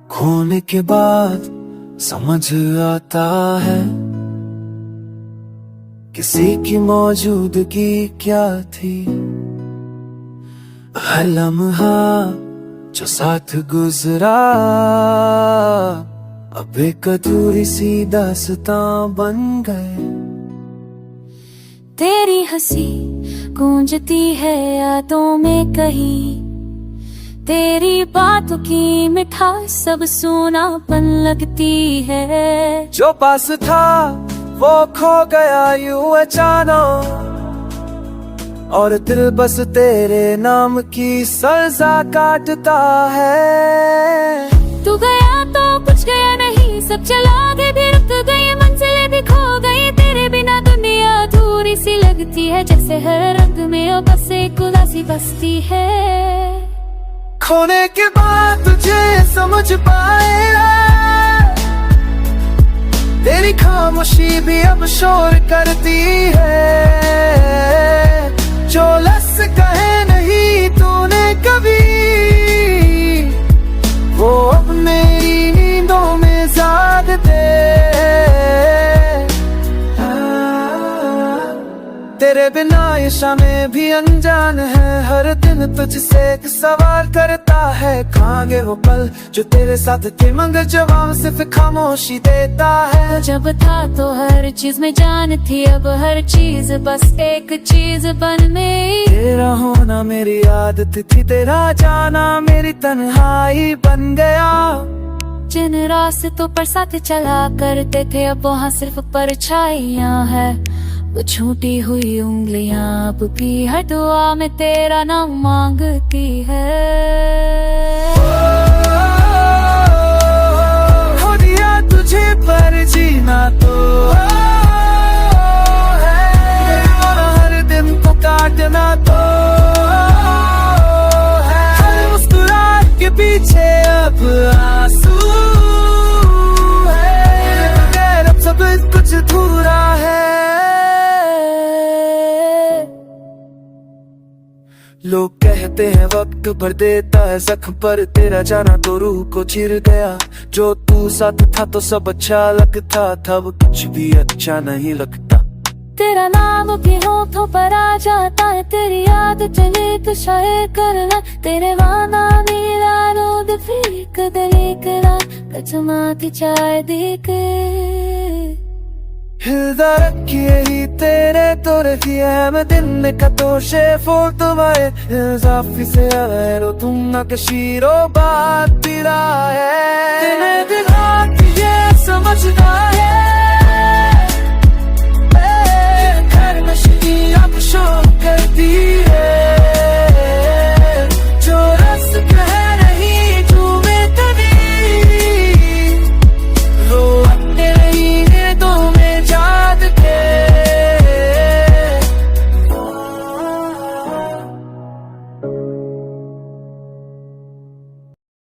खोने के बाद समझ आता है किसी की मौजूदगी क्या थी। हर लम्हा जो साथ गुजरा अब एक अधूरी सी दास्तां बन गए। तेरी हंसी गूंजती है यादों में कहीं, तेरी बातों की मिठास सब सूनापन लगती है। जो पास था वो खो गया यूं अचानक, और दिल बस तेरे नाम की सजा काटता है। तू गया तो कुछ गया नहीं, सब चला गए भी रुक गई, मंजिलें भी खो गई। तेरे बिना दुनिया अधूरी सी लगती है, जैसे हर रंग में अब बस एक उदासी बसती है। खोने के बाद तुझे समझ पाएगा, तेरी खामोशी भी अब शोर करती है। जो लफ्ज़ कहे नहीं तूने कभी, वो अब मेरी नींदों में जागते। तेरे बिना ये शामें भी अनजान है, हर दिन तुझसे एक सवाल करता है। कहाँ गए वो पल जो तेरे साथ थे, मगर जवाब सिर्फ खामोशी देता है। जब था तो हर चीज में जान थी, अब हर चीज बस एक चीज बन गई। तेरा होना मेरी आदत थी, तेरा जाना मेरी तन्हाई बन गया। जिन रास्तों पर साथ चला करते थे, अब वहाँ सिर्फ परछाइयाँ है। वो छूटी हुई उंगलियां अब भी हर दुआ में तेरा नाम मांगती है। खो दिया तुझे पर जीना तो है, हर दिन को काटना तो है। हर मुस्कुराहट के पीछे अब आंसू है, मगर अब सब कुछ अधूरा है। लोग कहते हैं वक्त भर देता है जख्म, पर तेरा जाना तो रूह को चिर गया। जो तू साथ था तो सब अच्छा लगता था, अब कुछ भी अच्छा नहीं लगता। तेरा नाम भी होठों पर आ जाता है, तेरी याद चले तो शायर करना। तेरे वाना नीला रोद फिर कदले करा, कचमाती चाय देके हिलदा रखिए ही तेरे तो रखिए मैं दिन का तो शेफो तुम्हारे इजाफी से अरो तुम ना कशीरो बात पिरा है। तेरे दिल ये समझता है